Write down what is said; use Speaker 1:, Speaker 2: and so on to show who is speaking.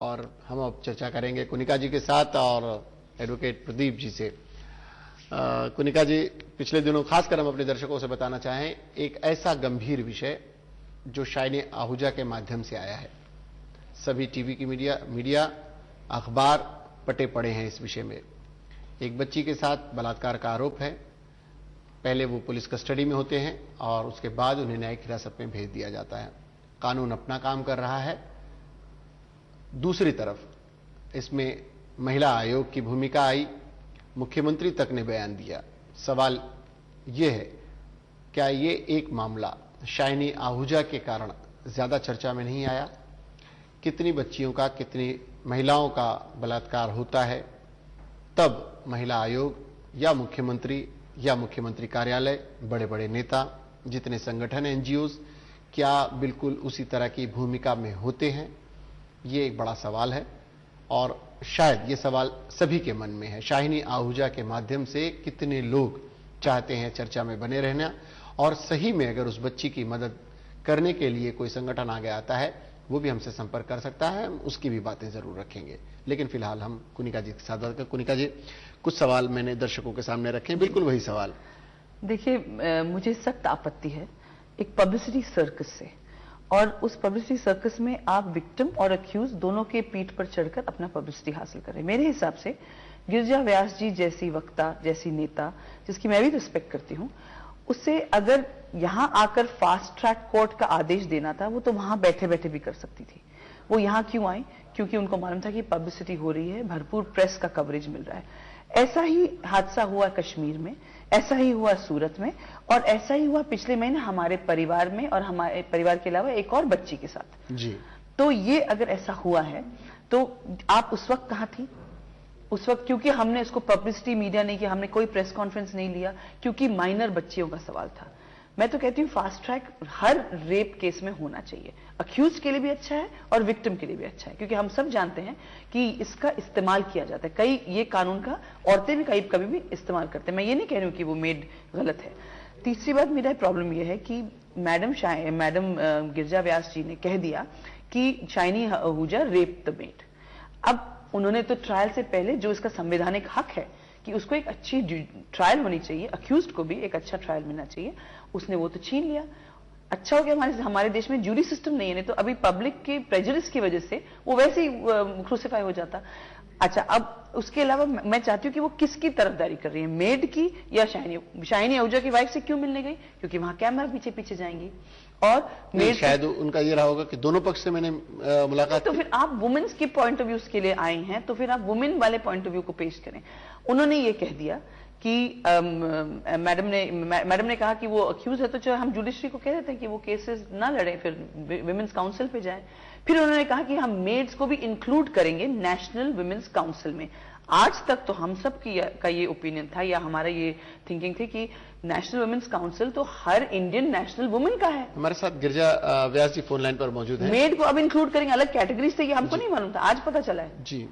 Speaker 1: और हम अब चर्चा करेंगे कुनिका जी के साथ और एडवोकेट प्रदीप जी से। कुनिका जी, पिछले दिनों खासकर हम अपने दर्शकों से बताना चाहें एक ऐसा गंभीर विषय जो शाइनी आहूजा के माध्यम से आया है। सभी टीवी की मीडिया अखबार पटे पड़े हैं इस विषय में। एक बच्ची के साथ बलात्कार का आरोप है। पहले वो पुलिस कस्टडी में होते हैं और उसके बाद उन्हें न्यायिक हिरासत में भेज दिया जाता है। कानून अपना काम कर रहा है। दूसरी तरफ इसमें महिला आयोग की भूमिका आई, मुख्यमंत्री तक ने बयान दिया। सवाल यह है, क्या ये एक मामला शाइनी आहूजा के कारण ज्यादा चर्चा में नहीं आया? कितनी बच्चियों का, कितनी महिलाओं का बलात्कार होता है, तब महिला आयोग या मुख्यमंत्री कार्यालय, बड़े बड़े नेता, जितने संगठन एनजीओज, क्या बिल्कुल उसी तरह की भूमिका में होते हैं? ये एक बड़ा सवाल है और शायद ये सवाल सभी के मन में है। शाइनी आहूजा के माध्यम से कितने लोग चाहते हैं चर्चा में बने रहना, और सही में अगर उस बच्ची की मदद करने के लिए कोई संगठन आगे आता है वो भी हमसे संपर्क कर सकता है, हम उसकी भी बातें जरूर रखेंगे। लेकिन फिलहाल हम कुनिका जी के साथ। कुनिका जी, कुछ सवाल मैंने दर्शकों के सामने रखे, बिल्कुल वही सवाल।
Speaker 2: देखिए, मुझे सख्त आपत्ति है एक पब्लिसिटी सर्कस से, और उस पब्लिसिटी सर्कस में आप विक्टिम और अक्यूज दोनों के पीठ पर चढ़कर अपना पब्लिसिटी हासिल करें। मेरे हिसाब से गिरिजा व्यास जी जैसी वक्ता, जैसी नेता, जिसकी मैं भी रिस्पेक्ट करती हूं, उससे अगर यहां आकर फास्ट ट्रैक कोर्ट का आदेश देना था, वो तो वहां बैठे बैठे भी कर सकती थी। वो यहां क्यों आई? क्योंकि उनको मालूम था कि पब्लिसिटी हो रही है, भरपूर प्रेस का कवरेज मिल रहा है। ऐसा ही हादसा हुआ कश्मीर में, ऐसा ही हुआ सूरत में, और ऐसा ही हुआ पिछले महीने हमारे परिवार में, और हमारे परिवार के अलावा एक और बच्ची के साथ
Speaker 1: जी।
Speaker 2: तो ये अगर ऐसा हुआ है तो आप उस वक्त कहां थी? उस वक्त क्योंकि हमने इसको पब्लिसिटी मीडिया नहीं किया, हमने कोई प्रेस कॉन्फ्रेंस नहीं लिया, क्योंकि माइनर बच्चियों का सवाल था। मैं तो कहती हूं फास्ट ट्रैक हर रेप केस में होना चाहिए। अक्यूज के लिए भी अच्छा है और विक्टिम के लिए भी अच्छा है, क्योंकि हम सब जानते हैं कि इसका इस्तेमाल किया जाता है। कई ये कानून का औरतें भी कभी भी इस्तेमाल करते हैं। मैं ये नहीं कह रही हूं कि वो मेड गलत है। तीसरी बात, मेरा प्रॉब्लम यह है कि मैडम गिरिजा व्यास जी ने कह दिया कि shiny Ahuja rape the made. अब उन्होंने तो ट्रायल से पहले, जो इसका संवैधानिक हक है कि उसको एक अच्छी ट्रायल होनी चाहिए, अक्यूज्ड को भी एक अच्छा ट्रायल मिलना चाहिए, उसने वो तो छीन लिया। अच्छा हो गया हमारे देश में ज्यूरी सिस्टम नहीं है, नहीं तो अभी पब्लिक के प्रेजुडिस की वजह से वो वैसे ही क्रूसिफाई हो जाता। अच्छा, अब उसके अलावा मैं चाहती हूँ कि वो किसकी तरफदारी कर रही है, मेड की या शाइनी आहूजा की वाइफ से क्यों मिलने गई? क्योंकि वहां कैमरा पीछे पीछे जाएंगी, और मेड
Speaker 1: शायद उनका ये रहा होगा कि दोनों पक्ष से मैंने मुलाकात।
Speaker 2: तो फिर आप वुमेन्स के पॉइंट ऑफ व्यू के लिए आई हैं, तो फिर आप वुमेन वाले पॉइंट ऑफ व्यू को पेश करें। उन्होंने ये कह दिया कि मैडम ने कहा कि वो अक्यूज है, तो जो हम जुडिशरी को कह देते हैं कि वो केसेस ना लड़े, फिर विमेंस काउंसिल पे जाए। फिर उन्होंने कहा कि हम मेड्स को भी इंक्लूड करेंगे नेशनल विमेंस काउंसिल में। आज तक तो हम सब का ये ओपिनियन था, या हमारा ये थिंकिंग थी कि नेशनल वुमेन्स काउंसिल तो हर इंडियन नेशनल वुमेन का है।
Speaker 1: हमारे साथ गिरिजा व्यास जी फोन लाइन पर मौजूद हैं।
Speaker 2: मेड को अब इंक्लूड करेंगे अलग कैटेगरी से, ये हमको नहीं मालूम था, आज पता चला है
Speaker 1: जी।